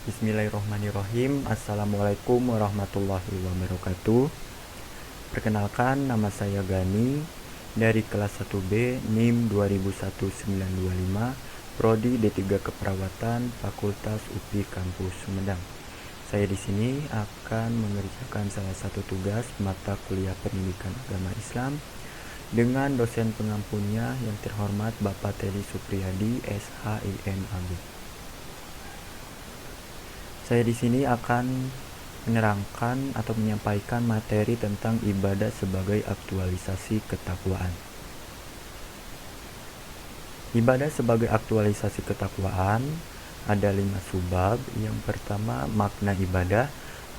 Bismillahirrahmanirrahim. Assalamualaikum warahmatullahi wabarakatuh. Perkenalkan, nama saya Gani dari kelas 1B NIM 201925, Prodi D3 Keperawatan, Fakultas UPI Kampus Sumedang. Saya di sini akan mengerjakan salah satu tugas mata kuliah Pendidikan Agama Islam dengan dosen pengampunnya yang terhormat Bapak Teddy Supriyadi, SHIMAB. Saya di sini akan menerangkan atau menyampaikan materi tentang ibadah sebagai aktualisasi ketakwaan. Ibadah sebagai aktualisasi ketakwaan ada 5 subbab. Yang pertama, makna ibadah.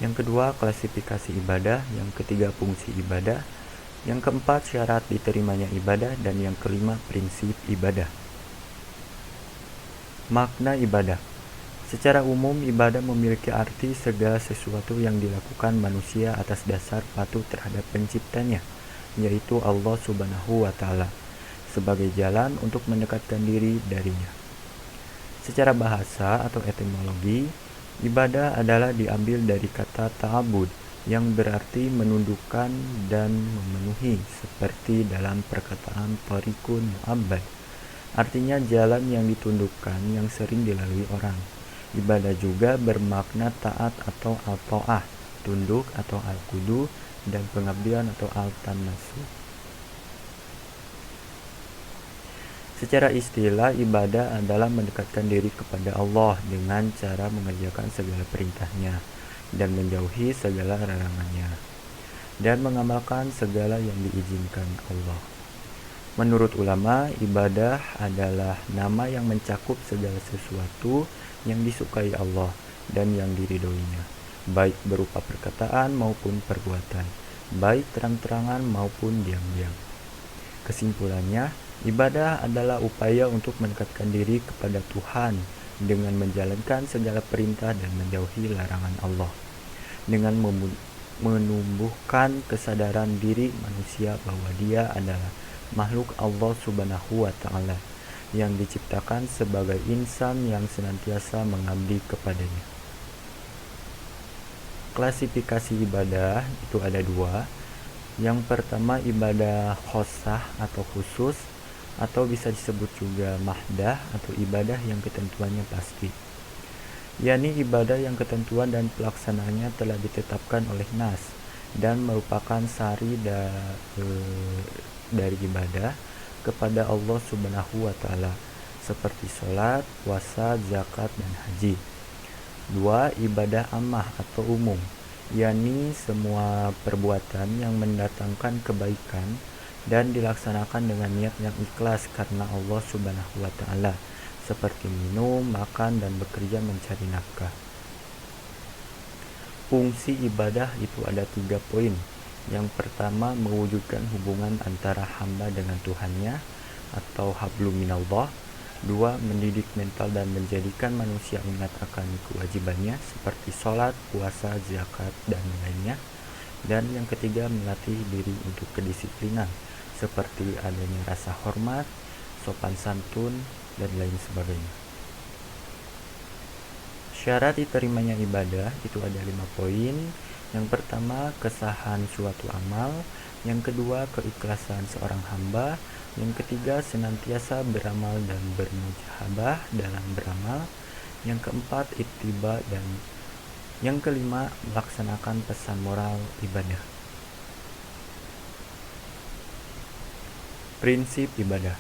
Yang kedua, klasifikasi ibadah. Yang ketiga, fungsi ibadah. Yang keempat, syarat diterimanya ibadah. Dan yang kelima, prinsip ibadah. Makna ibadah. Secara umum, ibadah memiliki arti segala sesuatu yang dilakukan manusia atas dasar patuh terhadap penciptanya, yaitu Allah Subhanahu wa Ta'ala, sebagai jalan untuk mendekatkan diri darinya. Secara bahasa atau etimologi, ibadah adalah diambil dari kata ta'abud, yang berarti menundukkan dan memenuhi, seperti dalam perkataan tariqun mu'abbad, artinya jalan yang ditundukkan yang sering dilalui orang. Ibadah juga bermakna taat atau al-ta'ah, tunduk atau al-qudu, dan pengabdian atau al-tanasu. Secara istilah, ibadah adalah mendekatkan diri kepada Allah dengan cara mengerjakan segala perintahnya dan menjauhi segala larangannya, dan mengamalkan segala yang diizinkan Allah. Menurut ulama, ibadah adalah nama yang mencakup segala sesuatu yang disukai Allah dan yang diridhoinya, baik berupa perkataan maupun perbuatan, baik terang-terangan maupun diam-diam. Kesimpulannya, ibadah adalah upaya untuk mendekatkan diri kepada Tuhan dengan menjalankan segala perintah dan menjauhi larangan Allah, dengan menumbuhkan kesadaran diri manusia bahwa dia adalah makhluk Allah Subhanahu wa Ta'ala yang diciptakan sebagai insan yang senantiasa mengabdi kepadanya. Klasifikasi ibadah itu ada 2. Yang pertama, ibadah khossah atau khusus, atau bisa disebut juga mahdah atau ibadah yang ketentuannya pasti, yakni ibadah yang ketentuan dan pelaksanaannya telah ditetapkan oleh nas dan merupakan sari dari ibadah kepada Allah Subhanahu wa Ta'ala, seperti sholat, puasa, zakat, dan haji. 2. Ibadah ammah atau umum, yakni semua perbuatan yang mendatangkan kebaikan dan dilaksanakan dengan niat yang ikhlas karena Allah Subhanahu wa Ta'ala, seperti minum, makan, dan bekerja mencari nafkah. Fungsi ibadah itu ada 3 poin. Yang pertama, mewujudkan hubungan antara hamba dengan Tuhannya atau hablum minallah. 2. Mendidik mental dan menjadikan manusia ingat akan kewajibannya seperti sholat, puasa, zakat, dan lainnya. Dan yang ketiga, melatih diri untuk kedisiplinan seperti adanya rasa hormat, sopan santun, dan lain sebagainya. Syarat diterimanya ibadah itu ada 5 poin. Yang pertama, kesahan suatu amal. Yang kedua, keikhlasan seorang hamba. Yang ketiga, senantiasa beramal dan bermujahabah dalam beramal. Yang keempat, ittiba, dan yang kelima, melaksanakan pesan moral ibadah. Prinsip ibadah.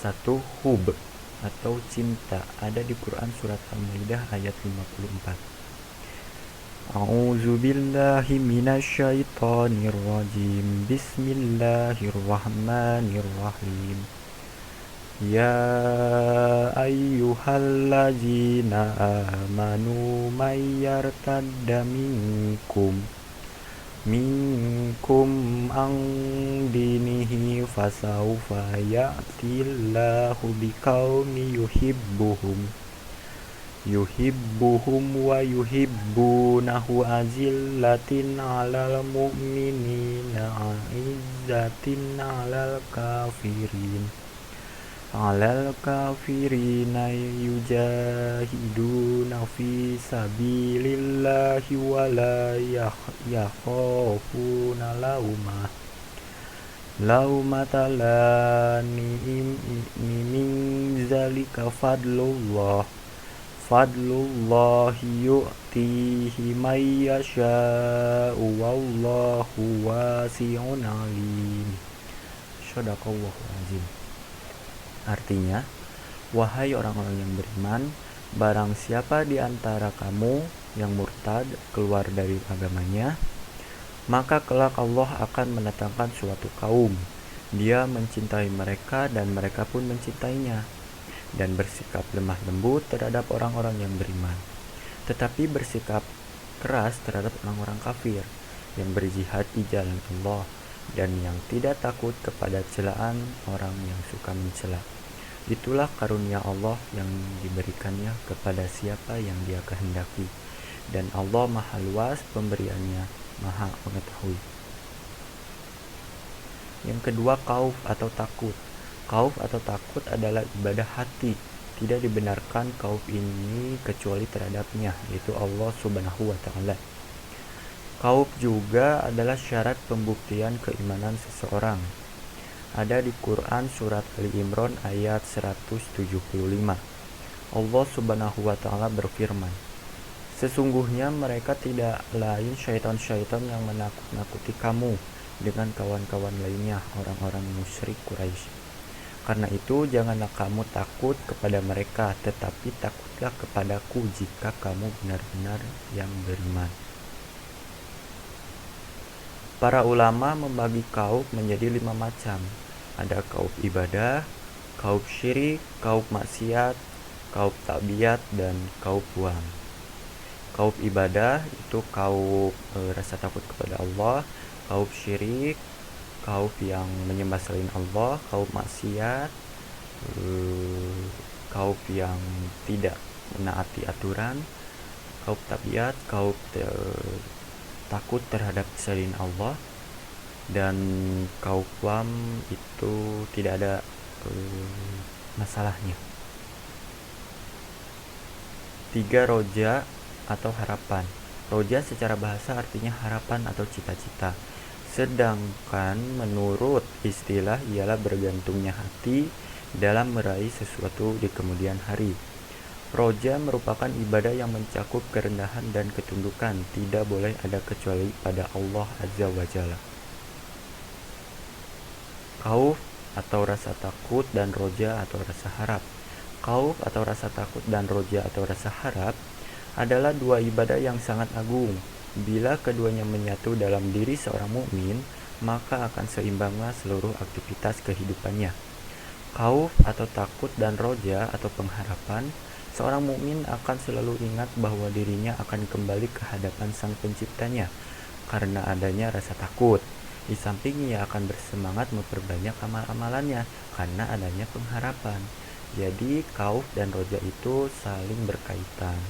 1. Hub atau cinta, ada di Quran surat Al-Maidah ayat 54. A'udzu billahi minasyaitonir rajim. Bismillahirrahmanirrahim. Ya ayyuhallazina amanu may yartadda minkum an dinihi fasawfa ya'tillahu biqaumin yuhibbuhum wa yuhibbunahu azillatin 'alal mu'minina 'izzatin 'alal kafirin 'alal kafirina yujahiduna fi sabilillahi wa la yakhafuna laumata laim min zalika fadlullahi yu'tihi may yasha'u wallahu wasi'un alim. Shadaqallahu azim. Artinya, wahai orang-orang yang beriman, barang siapa di antara kamu yang murtad keluar dari agamanya, maka kelak Allah akan mendatangkan suatu kaum. Dia mencintai mereka dan mereka pun mencintainya, dan bersikap lemah lembut terhadap orang-orang yang beriman, tetapi bersikap keras terhadap orang-orang kafir yang berjihad di jalan Allah dan yang tidak takut kepada celaan orang yang suka mencela. Itulah karunia Allah yang diberikannya kepada siapa yang Dia kehendaki, dan Allah Maha luas pemberiannya, Maha mengetahui. Yang kedua, khauf atau takut. Khauf atau takut adalah ibadah hati. Tidak dibenarkan khauf ini kecuali terhadapnya, yaitu Allah Subhanahu wa Ta'ala. Khauf juga adalah syarat pembuktian keimanan seseorang. Ada di Quran surat Ali Imran ayat 175. Allah Subhanahu wa Ta'ala berfirman, sesungguhnya mereka tidak lain syaitan-syaitan yang menakut-nakuti kamu dengan kawan-kawan lainnya, orang-orang musyrik Quraisy. Karena itu janganlah kamu takut kepada mereka, tetapi takutlah kepadaku jika kamu benar-benar yang beriman. Para ulama membagi khauf menjadi 5 macam. Ada khauf ibadah, khauf syirik, khauf maksiat, khauf tabiat, dan khauf waham. Khauf ibadah itu khauf rasa takut kepada Allah, khauf syirik, khauf yang menyembah selain Allah, khauf maksiat, khauf yang tidak menaati aturan, khauf tabiat, khauf takut terhadap selain Allah, dan khauf waham itu tidak ada masalahnya. 3. Roja atau harapan. Roja secara bahasa artinya harapan atau cita-cita, sedangkan menurut istilah ialah bergantungnya hati dalam meraih sesuatu di kemudian hari. Roja merupakan ibadah yang mencakup kerendahan dan ketundukan, tidak boleh ada kecuali pada Allah Azza wa Jalla. Khauf atau rasa takut dan roja atau rasa harap. Khauf atau rasa takut dan roja atau rasa harap adalah 2 ibadah yang sangat agung. Bila keduanya menyatu dalam diri seorang mukmin, maka akan seimbanglah seluruh aktivitas kehidupannya. Khauf atau takut dan roja atau pengharapan, seorang mukmin akan selalu ingat bahwa dirinya akan kembali ke hadapan Sang Penciptanya karena adanya rasa takut. Di samping ia akan bersemangat memperbanyak amal-amalannya karena adanya pengharapan. Jadi khauf dan roja itu saling berkaitan.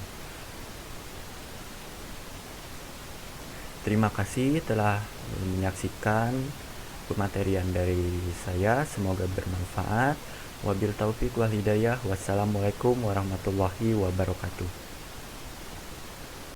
Terima kasih telah menyaksikan pematerian dari saya, semoga bermanfaat. Wabil taufiq wal hidayah. Wassalamualaikum warahmatullahi wabarakatuh.